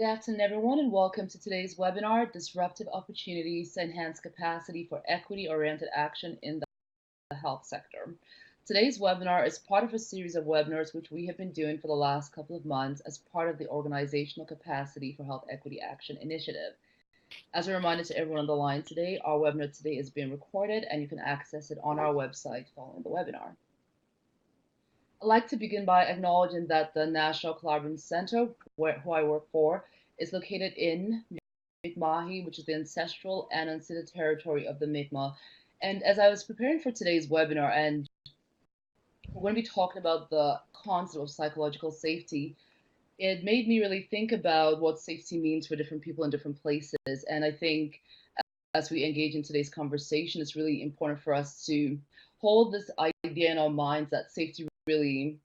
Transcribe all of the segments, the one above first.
Good afternoon, everyone, and welcome to today's webinar, Disruptive Opportunities to Enhance Capacity for Equity-Oriented Action in the Health Sector. Today's webinar is part of a series of webinars which we have been doing for the last couple of months as part of the Organizational Capacity for Health Equity Action initiative. As a reminder to everyone on the line today, our webinar today is being recorded and you can access it on our website following the webinar. I'd like to begin by acknowledging that the National Collaborative Center, who I work for, is located in Mi'kmahi, which is the ancestral and unceded territory of the Mi'kmaq. And as I was preparing for today's webinar, and we're going to be talking about the concept of psychological safety, it made me really think about what safety means for different people in different places. And I think as we engage in today's conversation, it's really important for us to hold this idea in our minds that safety really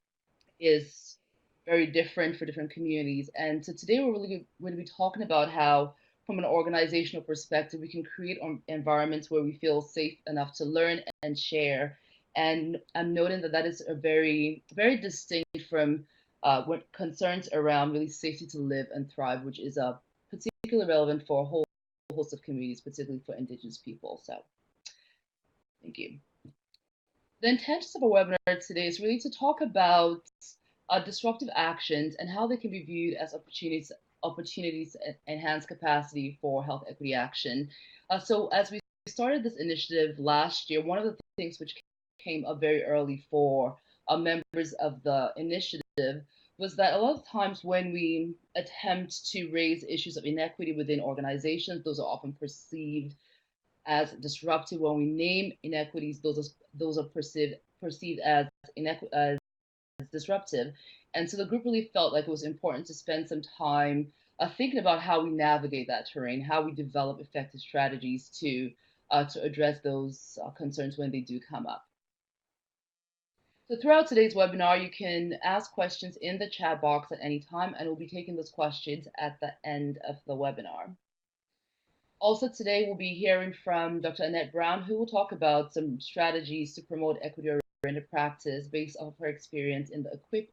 is very different for different communities. And so today we're really going to be talking about how, from an organizational perspective, we can create environments where we feel safe enough to learn and share. And I'm noting that that is a very, very distinct from what concerns around really safety to live and thrive, which is particularly relevant for a whole host of communities, particularly for Indigenous people. So thank you. The intention of our webinar today is really to talk about disruptive actions and how they can be viewed as opportunities to enhance capacity for health equity action. So as we started this initiative last year, one of the things which came up very early for members of the initiative was that a lot of times when we attempt to raise issues of inequity within organizations, those are often perceived as disruptive. When we name inequities, those are perceived as disruptive. And so the group really felt like it was important to spend some time thinking about how we navigate that terrain, how we develop effective strategies to address those concerns when they do come up. So throughout today's webinar, you can ask questions in the chat box at any time, and we'll be taking those questions at the end of the webinar. Also today, we'll be hearing from Dr. Annette Brown, who will talk about some strategies to promote equity-oriented practice based off of her experience in the EQUIP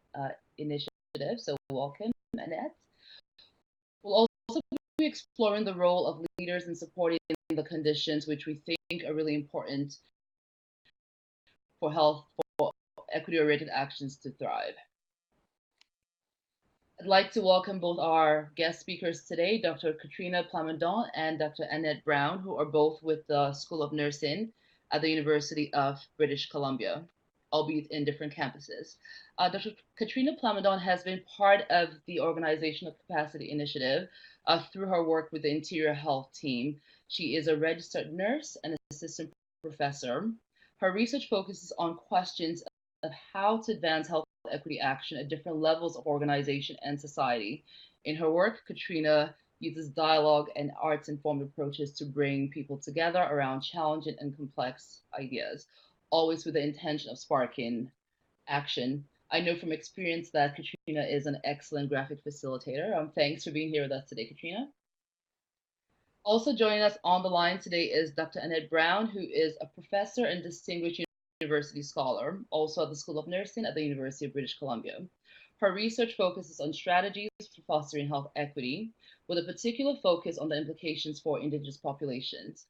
initiative. So welcome, Annette. We'll also be exploring the role of leaders in supporting the conditions which we think are really important for health, for equity-oriented actions to thrive. I'd like to welcome both our guest speakers today, Dr. Katrina Plamondon and Dr. Annette Brown, who are both with the School of Nursing at the University of British Columbia, albeit in different campuses. Dr. Katrina Plamondon has been part of the Organizational Capacity Initiative through her work with the Interior Health team. She is a registered nurse and assistant professor. Her research focuses on questions of how to advance health equity action at different levels of organization and society. In her work, Katrina uses dialogue and arts-informed approaches to bring people together around challenging and complex ideas, always with the intention of sparking action. I know from experience that Katrina is an excellent graphic facilitator. Thanks for being here with us today, Katrina. Also joining us on the line today is Dr. Annette Brown, who is a professor and distinguished university scholar, also at the School of Nursing at the University of British Columbia. Her research focuses on strategies for fostering health equity, with a particular focus on the implications for Indigenous populations.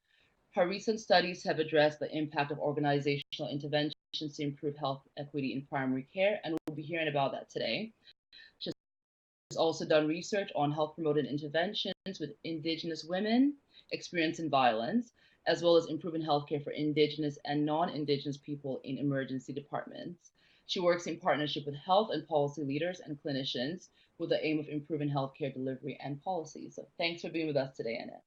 Her recent studies have addressed the impact of organizational interventions to improve health equity in primary care, and we'll be hearing about that today. She's also done research on health promoting interventions with Indigenous women experiencing violence, as well as improving healthcare for Indigenous and non-Indigenous people in emergency departments. She works in partnership with health and policy leaders and clinicians with the aim of improving healthcare delivery and policy. So thanks for being with us today, Annette.